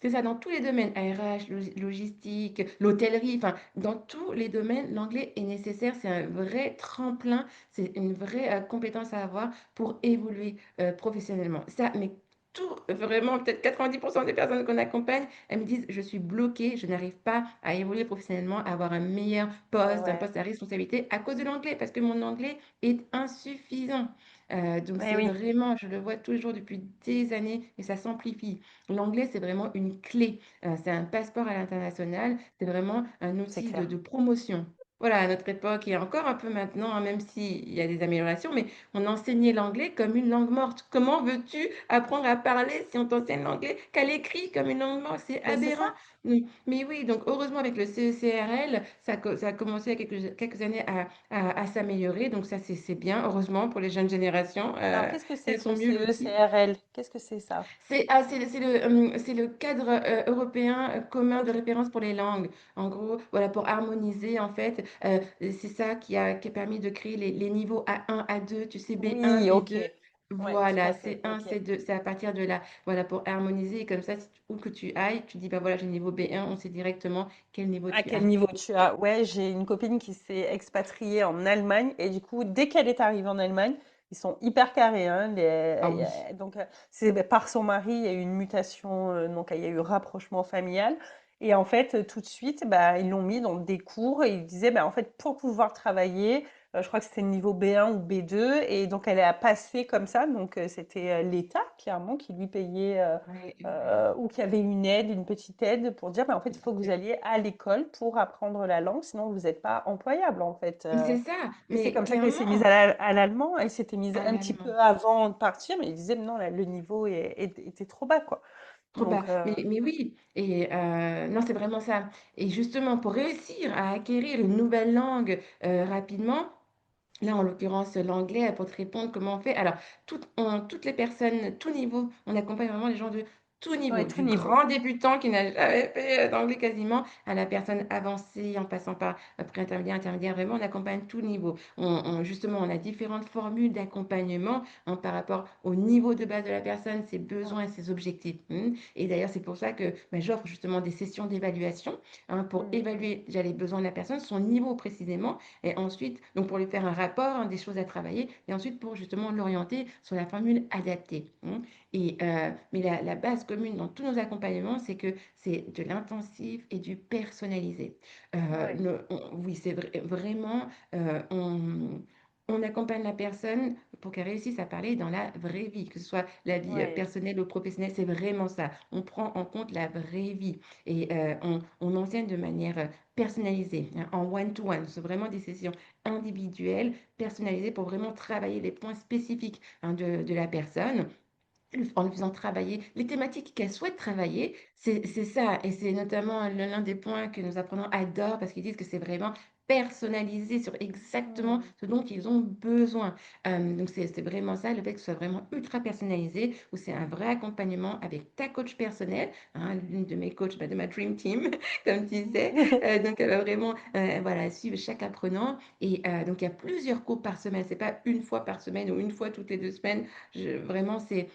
B: c'est ça, dans tous les domaines, RH, logistique, l'hôtellerie, enfin, dans tous les domaines, l'anglais est nécessaire. C'est un vrai tremplin, c'est une vraie compétence à avoir pour évoluer professionnellement. Ça, mais tout, vraiment, peut-être 90% des personnes qu'on accompagne, elles me disent, je suis bloquée, je n'arrive pas à évoluer professionnellement, à avoir un meilleur
C: et
B: poste, un
C: ouais,
B: poste à responsabilité à cause de l'anglais, parce que mon anglais est insuffisant. Donc
C: et
B: c'est
C: oui,
B: vraiment, je le vois toujours depuis des années et ça s'amplifie. L'anglais, c'est vraiment une clé. C'est un passeport à l'international. C'est vraiment un
C: c'est
B: outil
C: clair.
B: de promotion. Voilà, à notre époque et encore un peu maintenant, hein, même s'il y a des améliorations, mais on enseignait l'anglais comme une langue morte. Comment veux-tu apprendre à parler si on t'enseigne l'anglais qu'à l'écrit comme une langue morte? C'est
C: Mais c'est ça.
B: aberrant. Mais oui, donc heureusement avec le CECRL, ça a commencé il y a quelques années à s'améliorer. Donc ça, c'est bien, heureusement pour les jeunes générations.
C: Alors, qu'est-ce que c'est
B: Elles
C: que le
B: sont mieux loties.
C: CECRL? Qu'est-ce que c'est ça?
B: C'est le cadre européen commun de
C: Ok.
B: référence pour les langues. En gros, voilà, pour harmoniser, en fait, c'est ça qui a permis de créer les niveaux A1, A2, tu sais, B1,
C: Oui, ok.
B: B2.
C: Ouais, tout
B: Voilà,
C: à fait.
B: C1,
C: Ok.
B: C2, c'est à partir de là. Voilà, pour harmoniser. Et comme ça, où que tu ailles, tu dis, bah voilà, j'ai le niveau B1, on sait directement quel niveau
C: À
B: tu
C: quel
B: as.
C: niveau tu as? Ouais, j'ai une copine qui s'est expatriée en Allemagne et du coup, dès qu'elle est arrivée en Allemagne, ils sont hyper carrés, hein,
B: Ah oui.
C: donc, c'est par son mari, il y a eu une mutation, donc il y a eu rapprochement familial. Et en fait, tout de suite, bah, ils l'ont mis dans des cours et ils disaient, bah, en fait, pour pouvoir travailler, je crois que c'était le niveau B1 ou B2, et donc elle a passé comme ça. Donc, c'était l'État, clairement, qui lui payait.
B: Ouais,
C: Ou qu'il y avait une aide, une petite aide pour dire, bah, en fait, il faut que vous alliez à l'école pour apprendre la langue, sinon vous n'êtes pas employable, en fait.
B: c'est ça,
C: Et c'est
B: mais
C: comme ça qu'elle s'est mise
B: clairement,
C: à l'allemand. Elle s'était mise
B: à
C: un petit
B: l'allemand.
C: peu avant de partir, mais elle disait, non, là, le niveau était trop bas, quoi.
B: Trop bas.
C: Donc,
B: Mais oui, et non, c'est vraiment ça. Et justement, pour réussir à acquérir une nouvelle langue rapidement, là, en l'occurrence, l'anglais, pour te répondre comment on fait. Alors, toutes les personnes, tout niveau, on accompagne vraiment les gens de tout niveau,
C: ouais, tout
B: du
C: niveau.
B: grand débutant qui n'a jamais fait d'anglais quasiment, à la personne avancée, en passant par pré-intermédiaire, intermédiaire, vraiment, on accompagne tout niveau. Justement, on a différentes formules d'accompagnement hein, par rapport au niveau de base de la personne, ses besoins et
C: Mm,
B: ses objectifs. Et d'ailleurs, c'est pour ça que j'offre justement des sessions d'évaluation hein, pour
C: mm,
B: évaluer déjà les besoins de la personne, son niveau précisément et ensuite, donc pour lui faire un rapport, hein, des choses à travailler, et ensuite pour justement l'orienter sur la formule adaptée. Mais la base commune dans tous nos accompagnements, c'est que c'est de l'intensif et du personnalisé.
C: ouais.
B: Oui, c'est vraiment, on accompagne la personne pour qu'elle réussisse à parler dans la vraie vie, que ce soit la vie
C: Ouais.
B: personnelle ou professionnelle, c'est vraiment ça. On prend en compte la vraie vie et on enseigne de manière personnalisée, hein, en one-to-one. C'est vraiment des sessions individuelles, personnalisées pour vraiment travailler les points spécifiques, hein, de la personne en lui faisant travailler les thématiques qu'elle souhaite travailler, c'est ça et c'est notamment l'un des points que nos apprenants adorent parce qu'ils disent que c'est vraiment personnalisé sur exactement
C: Mmh.
B: ce dont ils ont besoin. Donc c'est vraiment ça, le fait que ce soit vraiment ultra personnalisé, où c'est un vrai accompagnement avec ta coach personnelle, hein, l'une de mes coachs, bah, de ma dream team, comme tu disais. Donc elle va vraiment, voilà, suivre chaque apprenant et donc il y a plusieurs cours par semaine. C'est pas une fois par semaine ou une fois toutes les 2 semaines. Vraiment, c'est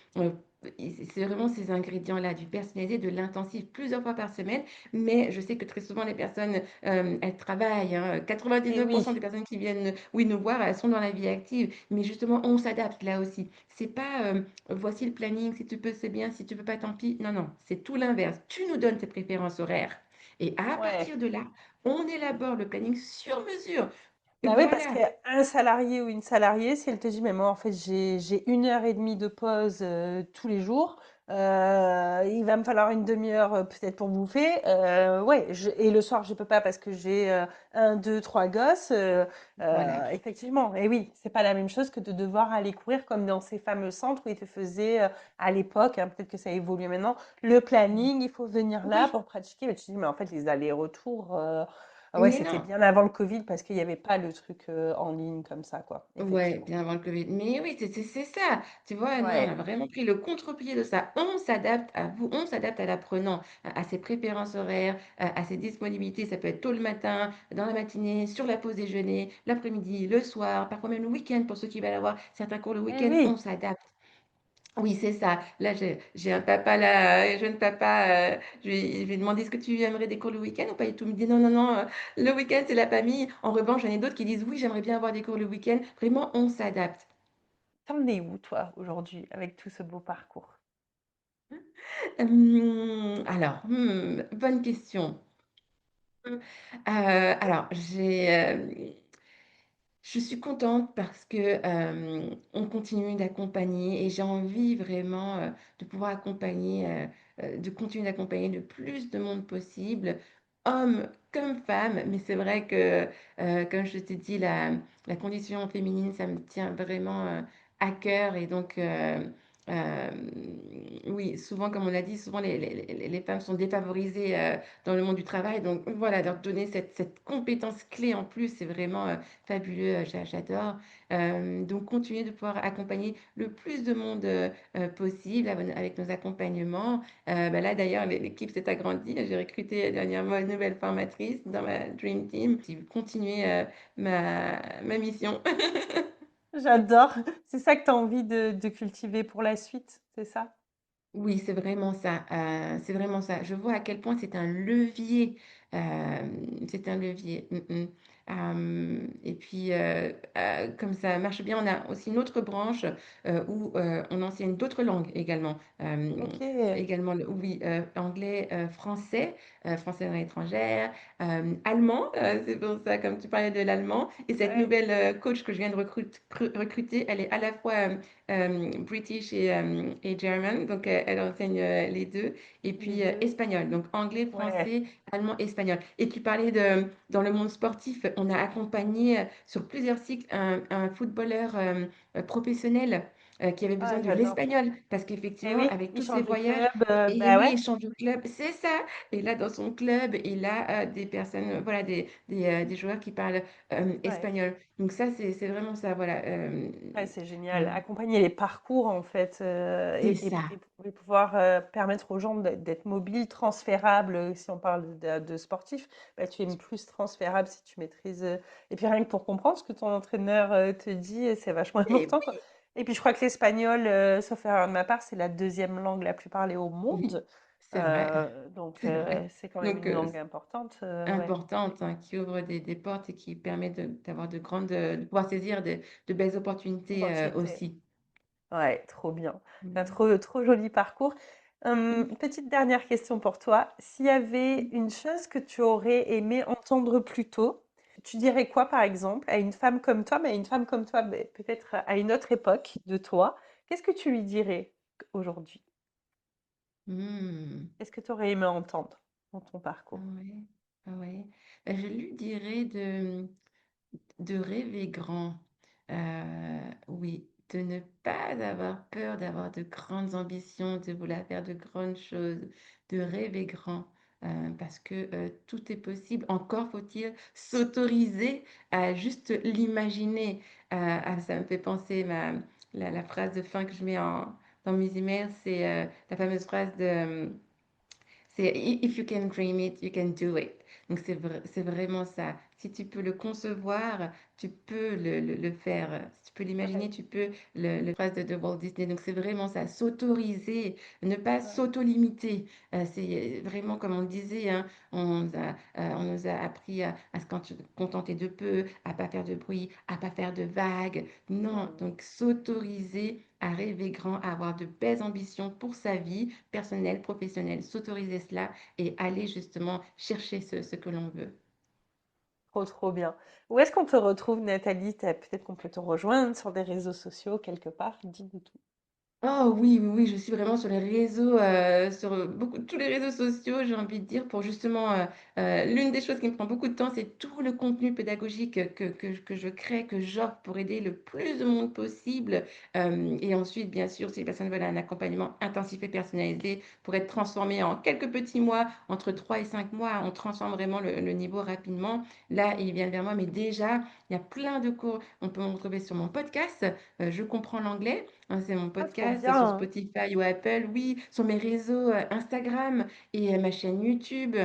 B: vraiment ces ingrédients-là, du personnalisé, de l'intensif, plusieurs fois par semaine. Mais je sais que très souvent, les personnes, elles travaillent, hein.
C: Et oui.
B: 99% des personnes qui viennent, oui, nous voir, elles sont dans la vie active. Mais justement, on s'adapte là aussi. C'est pas, voici le planning, si tu peux, c'est bien, si tu peux pas, tant pis. Non, non, c'est tout l'inverse. Tu nous donnes tes préférences horaires. Et à
C: Ouais.
B: partir de là, on élabore le planning sur mesure.
C: Bah oui, parce
B: Voilà.
C: qu'un salarié ou une salariée, si elle te dit, mais moi, en fait, j'ai 1 heure et demie de pause tous les jours, il va me falloir une demi-heure peut-être pour bouffer. Ouais, et le soir, je peux pas parce que j'ai un, deux, trois gosses.
B: Voilà.
C: Effectivement, et oui, c'est pas la même chose que de devoir aller courir comme dans ces fameux centres où ils te faisaient à l'époque, hein, peut-être que ça a évolué maintenant, le planning, il faut venir là
B: Oui,
C: pour pratiquer. Mais tu te dis, mais en fait, les allers-retours. Ah ouais,
B: mais
C: c'était
B: non.
C: bien avant le Covid parce qu'il n'y avait pas le truc en ligne comme ça, quoi.
B: Ouais,
C: Effectivement.
B: bien avant le Covid. Mais oui, c'est ça. Tu vois, nous, on a
C: Ouais.
B: vraiment pris le contre-pied de ça. On s'adapte à vous, on s'adapte à l'apprenant, à ses préférences horaires, à ses disponibilités. Ça peut être tôt le matin, dans la matinée, sur la pause déjeuner, l'après-midi, le soir, parfois même le week-end pour ceux qui veulent avoir certains cours le
C: Eh
B: week-end. On
C: oui.
B: s'adapte. Oui, c'est ça. Là, j'ai un papa, là, un jeune papa. Je lui ai demandé est-ce que tu aimerais des cours le week-end ou pas du tout. Il me dit non, non, non, le week-end, c'est la famille. En revanche, j'en ai d'autres qui disent oui, j'aimerais bien avoir des cours le week-end. Vraiment, on s'adapte.
C: T'en es où, toi, aujourd'hui, avec tout ce beau parcours?
B: Alors, bonne question. Alors, je suis contente parce que on continue d'accompagner et j'ai envie vraiment de pouvoir accompagner, de continuer d'accompagner le plus de monde possible, hommes comme femmes. Mais c'est vrai que, comme je t'ai dit, la condition féminine, ça me tient vraiment à cœur. Et donc, oui, souvent, comme on l'a dit, souvent les femmes sont défavorisées dans le monde du travail. Donc voilà, leur donner cette compétence clé en plus, c'est vraiment fabuleux, j'adore. Donc continuer de pouvoir accompagner le plus de monde possible avec nos accompagnements. Bah là d'ailleurs, l'équipe s'est agrandie. J'ai recruté dernièrement une nouvelle formatrice dans ma Dream Team. J'ai continué ma mission.
C: J'adore. C'est ça que tu as envie de cultiver pour la suite, c'est ça?
B: Oui, c'est vraiment ça, c'est vraiment ça. Je vois à quel point c'est un levier. Et puis, comme ça marche bien, on a aussi une autre branche, où, on enseigne d'autres langues également.
C: Ok.
B: Également oui, anglais, français, français dans l'étrangère, allemand, c'est pour ça, comme tu parlais de l'allemand et cette
C: Ouais.
B: nouvelle, coach que je viens de recruter, elle est à la fois, British et German, donc elle enseigne les deux, et
C: Les
B: puis
C: deux.
B: espagnol, donc anglais,
C: Ouais.
B: français, allemand, espagnol. Et tu parlais dans le monde sportif, on a accompagné sur plusieurs cycles un footballeur professionnel qui avait besoin
C: Ah,
B: de
C: j'adore.
B: l'espagnol, parce
C: Eh
B: qu'effectivement,
C: oui,
B: avec
C: il
B: tous ces
C: change de
B: voyages,
C: club.
B: et
C: Bah
B: oui,
C: ouais.
B: il change de club, c'est ça. Et là, dans son club, il a des personnes, voilà, des joueurs qui parlent
C: Ouais.
B: espagnol. Donc ça, c'est vraiment ça, voilà.
C: Ouais, c'est génial.
B: Euh,
C: Accompagner les parcours, en fait,
B: c'est ça.
C: et pouvoir permettre aux gens d'être mobiles, transférables. Si on parle de sportifs, bah, tu es plus transférable si tu maîtrises. Et puis rien que pour comprendre ce que ton entraîneur te dit, c'est vachement
B: Et
C: important, quoi.
B: oui,
C: Et puis je crois que l'espagnol, sauf erreur de ma part, c'est la deuxième langue la plus parlée au
B: oui,
C: monde.
B: c'est vrai,
C: Donc
B: c'est vrai.
C: c'est quand même
B: Donc,
C: une langue importante. Ouais.
B: importante, hein, qui ouvre des portes et qui permet d'avoir de pouvoir saisir de belles opportunités
C: Opportunité.
B: aussi.
C: Ouais, trop bien. Un
B: Mhm.
C: trop, trop joli parcours.
B: Mhm.
C: Petite dernière question pour toi. S'il y avait
B: Mhm.
C: une chose que tu aurais aimé entendre plus tôt, Tu dirais quoi, par exemple, à une femme comme toi, mais à une femme comme toi, mais peut-être à une autre époque de toi, qu'est-ce que tu lui dirais aujourd'hui?
B: Hmm.
C: Qu'est-ce que tu aurais aimé entendre dans ton
B: Ah
C: parcours?
B: ouais, ah ouais. Je lui dirais de rêver grand. Oui, de ne pas avoir peur d'avoir de grandes ambitions, de vouloir faire de grandes choses, de rêver grand, parce que tout est possible. Encore faut-il s'autoriser à juste l'imaginer. Ça me fait penser la phrase de fin que je mets dans mes emails, c'est la fameuse phrase de c'est if you can dream it, you can do it. Donc c'est vraiment ça. Si tu peux le concevoir, tu peux le faire. Si tu peux
C: Ouais,
B: l'imaginer, tu peux le phrase de Walt Disney. Donc c'est vraiment ça. S'autoriser, ne pas
C: ouais,
B: s'auto-limiter. C'est vraiment comme on le disait, hein, on nous a appris à se contenter de peu, à pas faire de bruit, à pas faire de vagues. Non,
C: mm.
B: donc s'autoriser à rêver grand, à avoir de belles ambitions pour sa vie personnelle, professionnelle, s'autoriser cela et aller justement chercher ce que l'on veut.
C: Trop, trop bien. Où est-ce qu'on te retrouve, Nathalie? Peut-être qu'on peut te rejoindre sur des réseaux sociaux quelque part. Dis-nous tout.
B: Oh oui, oui, oui, je suis vraiment sur les réseaux, sur beaucoup, tous les réseaux sociaux, j'ai envie de dire, pour justement, l'une des choses qui me prend beaucoup de temps, c'est tout le contenu pédagogique que je crée, que j'offre pour aider le plus de monde possible. Et ensuite, bien sûr, si les personnes veulent un accompagnement intensif et personnalisé pour être transformé en quelques petits mois, entre 3 et 5 mois, on transforme vraiment le niveau rapidement. Là, ils viennent vers moi, mais déjà, il y a plein de cours. On peut me retrouver sur mon podcast, Je comprends l'anglais. Hein, c'est mon
C: Ah, trop
B: podcast sur
C: bien.
B: Spotify ou Apple, oui, sur mes réseaux Instagram et ma chaîne YouTube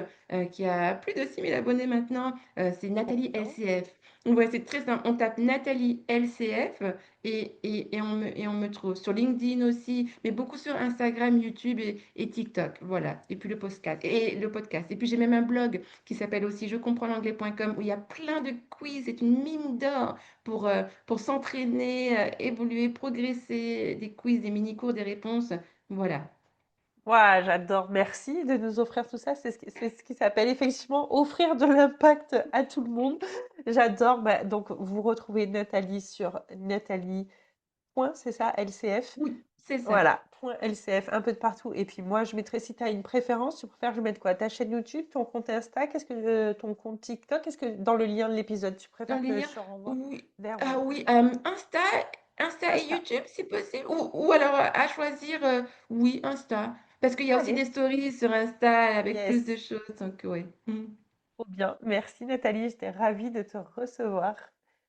B: qui a plus de 6 000 abonnés maintenant, c'est
C: Trop
B: Nathalie
C: bien.
B: LCF. Ouais, c'est très simple, on tape Nathalie LCF et on me trouve sur LinkedIn aussi, mais beaucoup sur Instagram, YouTube et TikTok, voilà. Et puis le podcast. Et puis j'ai même un blog qui s'appelle aussi je comprends l'anglais.com où il y a plein de quiz, c'est une mine d'or pour s'entraîner, évoluer, progresser, des quiz, des mini-cours, des réponses. Voilà.
C: Ouah, j'adore. Merci de nous offrir tout ça. C'est ce qui s'appelle effectivement offrir de l'impact à tout le monde. J'adore. Bah, donc, vous retrouvez Nathalie sur Nathalie. C'est ça, LCF.
B: Oui, c'est ça.
C: Voilà, point LCF, un peu de partout. Et puis moi, je mettrais, si tu as une préférence, tu préfères que je mette quoi? Ta chaîne YouTube, ton compte Insta, qu'est-ce que ton compte TikTok, qu'est-ce que dans le lien de l'épisode, tu
B: Dans
C: préfères
B: les
C: que
B: liens,
C: je te renvoie
B: oui.
C: vers
B: Ah
C: où?
B: oui, Insta et
C: Insta.
B: YouTube, si possible. Ou alors à choisir, oui, Insta. Parce qu'il y a aussi des
C: Allez,
B: stories sur Insta avec plus de
C: yes.
B: choses. Donc, oui. Mm.
C: Trop bien. Merci Nathalie, j'étais ravie de te recevoir.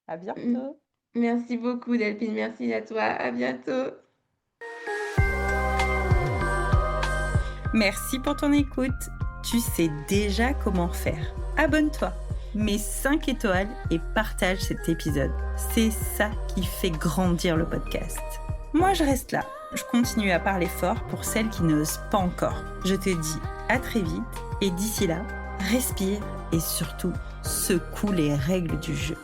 C: À
B: Mm.
C: bientôt.
B: Merci beaucoup, Delphine. Merci à toi. À bientôt.
A: Merci pour ton écoute. Tu sais déjà comment faire. Abonne-toi, mets 5 étoiles et partage cet épisode. C'est ça qui fait grandir le podcast. Moi, je reste là. Je continue à parler fort pour celles qui n'osent pas encore. Je te dis à très vite et d'ici là, respire et surtout secoue les règles du jeu.